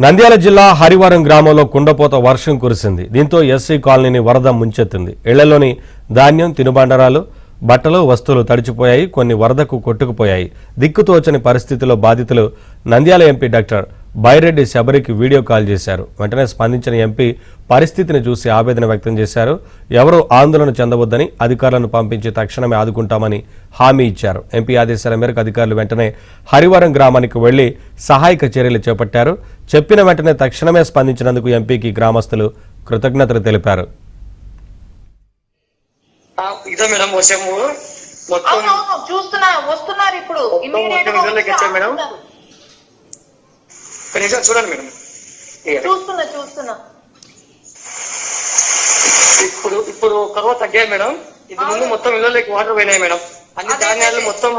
నంద్యాల జిల్లా హరివరం గ్రామంలో కుండపోత వర్షం కురిసింది. దీంతో ఎస్సీ కాలనీని వరద ముంచెత్తింది. ఇళ్లలోని ధాన్యం, తినుబండరాలు, బట్టలు, వస్తువులు తడిచిపోయాయి. కొన్ని వరదకు కొట్టుకుపోయాయి. దిక్కుతోచని పరిస్థితిలో బాధితులు నంద్యాల ఎంపీ డాక్టర్ బైరెడ్డి శబరికి వీడియో కాల్ చేశారు. వెంటనే స్పందించిన ఎంపీ పరిస్థితిని చూసి ఆవేదన వ్యక్తం చేశారు. ఎవరూ ఆందోళన చెందవద్దని, అధికారులను పంపించి తక్షణమే ఆదుకుంటామని హామీ ఇచ్చారు. ఎంపీ ఆదేశాల మేరకు అధికారులు వెంటనే హరివరం గ్రామానికి వెళ్లి సహాయక చర్యలు చేపట్టారు. చెప్పిన వెంటనే తక్షణమే స్పందించినందుకు ఎంపీకి గ్రామస్తులు కృతజ్ఞతలు తెలిపారు. చూడండి మేడం, చూస్తున్నా. ఇప్పుడు కరువు తగ్గాయి మేడం. ఇది ముందు మొత్తం ఇళ్ళలోకి వాటర్ పోయినాయి మేడం. అన్ని ధాన్యాలు మొత్తం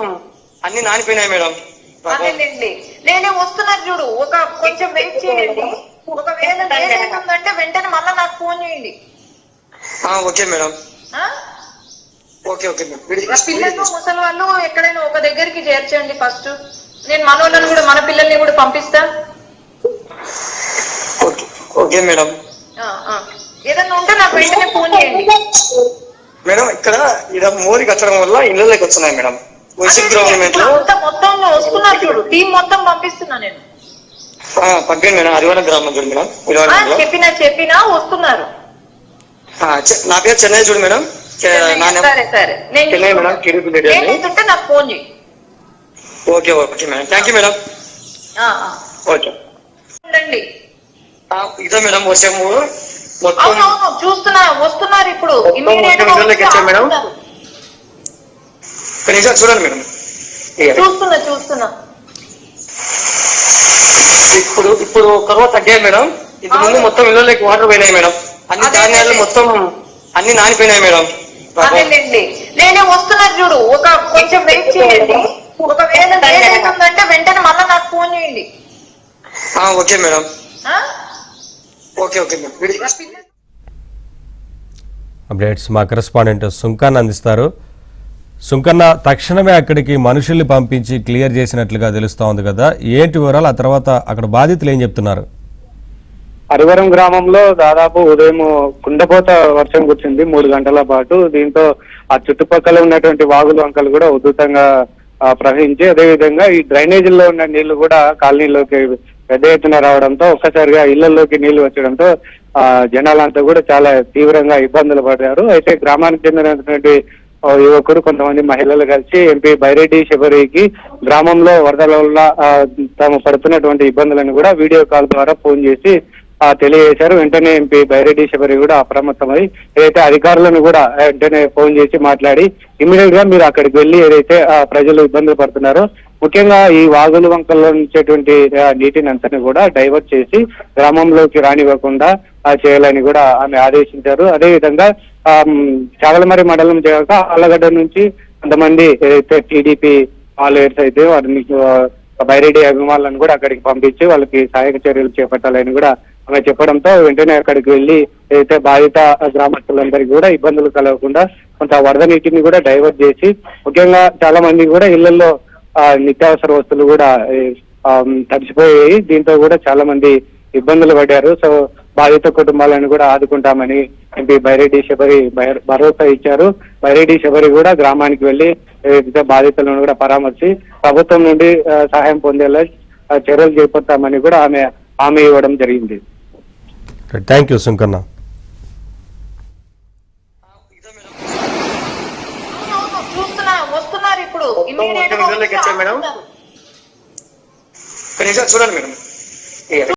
అన్ని నానిపోయినాయి మేడం. నేనే వస్తున్నా చూడు, ఒక కొంచెం వెయిట్ చేయండి. ఒకవేళ లేదంటే వెంటనే మళ్ళీ నాకు ఫోన్ చేయండి. ఓకే మేడం, ఓకే పిల్లలు ముసలి వాళ్ళు ఎక్కడైనా ఒక దగ్గరికి చేర్చండి ఫస్ట్. నేను మనోళ్ళని కూడా, మన పిల్లల్ని కూడా పంపిస్తా. ఓకే మేడం, ఏదన్నా ఉంటే నాకు వెంటనే ఫోన్ చేయండి మేడం. ఇక్కడ మోరి కట్టడం వల్ల ఇళ్ళలోకి వచ్చినాయి మేడం. గవర్నమెంట్ లో మొత్తంలో వస్తున్నారు చూడు, టీం మొత్తం పంపిస్తున్నా నేను. పంపించండి మేడం. హరివరం గ్రామం చూడు మేడం. చెప్పినా వస్తున్నారు. నా పేరు చెన్నై చూడు మేడం. సరే చెన్నై మేడం, ఉంటే నాకు ఫోన్ చేయి. Okay madam, thank you madam. Okay ఇదో మేడం వర్షము మొత్తం వస్తున్నారు ఇప్పుడు. మేడం చూడండి మేడం, చూస్తున్నా. ఇప్పుడు కరువు తగ్గాయి మేడం. ఇది ముందు మొత్తం ఇళ్ళలోకి వాటర్ పోయినాయి మేడం. అన్ని ధాన్యాలు మొత్తం అన్ని నానిపోయినాయి మేడం. నేనే వస్తున్నా చూడు, ఒక కొంచెం వెయిట్ చేయండి. ఒకవేళ లేదంటే వెంటనే మళ్ళీ నాకు ఫోన్ చేయండి. ఓకే మేడం, ఓకే అప్డేట్స్ మా కరెస్పాండెంట్ సుంకన్న అందిస్తారు. సుంకన్న, తక్షణమే అక్కడికి మనుషుల్ని పంపించి క్లియర్ చేసినట్లుగా తెలుస్తా ఉంది కదా, ఏంటి వివరాలు? ఆ తర్వాత అక్కడ బాధితులు ఏం చెప్తున్నారు? హరివరం గ్రామంలో దాదాపు ఉదయం కుండపోత వర్షం కురిసింది 3 గంటల పాటు. దీంతో ఆ చుట్టుపక్కల ఉన్నటువంటి వాగులు, వంకలు కూడా ఉధృతంగా ప్రవహించి, అదేవిధంగా ఈ డ్రైనేజీల్లో ఉన్న నీళ్లు కూడా కాలనీలోకి పెద్ద ఎత్తున రావడంతో ఒక్కసారిగా ఇళ్లలోకి నీళ్లు వచ్చడంతో జనాలంతా కూడా చాలా తీవ్రంగా ఇబ్బందులు పడ్డారు. అయితే గ్రామానికి చెందినటువంటి యువకుడు, కొంతమంది మహిళలు కలిసి ఎంపీ బైరెడ్డి శబరికి గ్రామంలో వరదల వల్ల తాము పడుతున్నటువంటి ఇబ్బందులను కూడా వీడియో కాల్ ద్వారా ఫోన్ చేసి తెలియజేశారు. వెంటనే ఎంపీ బైరెడ్డి శబరి కూడా అప్రమత్తమై ఏదైతే అధికారులను కూడా వెంటనే ఫోన్ చేసి మాట్లాడి ఇమ్మీడియట్ గా మీరు అక్కడికి వెళ్లి ఏదైతే ప్రజలు ఇబ్బందులు పడుతున్నారో, ముఖ్యంగా ఈ వాగులు, వంకల్లో నుంచేటువంటి నీటిని అంతని కూడా డైవర్ట్ చేసి గ్రామంలోకి రానివ్వకుండా చేయాలని కూడా ఆమె ఆదేశించారు. అదేవిధంగా చాగలమరి మండలం చేయక ఆళ్లగడ్డ నుంచి కొంతమంది ఏదైతే టీడీపీ ఫాలోయర్స్ అయితే వారిని బైరెడ్డి అభిమానులను కూడా అక్కడికి పంపించి వాళ్ళకి సహాయక చర్యలు చేపట్టాలని కూడా ఆమె చెప్పడంతో వెంటనే అక్కడికి వెళ్లి ఏదైతే బాధిత గ్రామస్తులందరికీ కూడా ఇబ్బందులు కలగకుండా కొంత వరద నీటిని కూడా డైవర్ట్ చేసి, ముఖ్యంగా చాలా మంది కూడా ఇళ్లలో నిత్యావసర వస్తువులు కూడా తడిచిపోయాయి. దీంతో కూడా చాలా మంది ఇబ్బందులు పడ్డారు. సో బాధిత కుటుంబాలను కూడా ఆదుకుంటామని ఎంపీ బైరెడ్డి శబరి భరోసా ఇచ్చారు. బైరెడ్డి శబరి కూడా గ్రామానికి వెళ్లి బాధితులను కూడా పరామర్శి ప్రభుత్వం నుండి సహాయం పొందేలా చర్యలు చేపడతామని కూడా ఆమె హామీ ఇవ్వడం జరిగింది. Thank you Sunkanna. వస్తున్నారు ఇప్పుడు. మేడం చూడండి మేడం.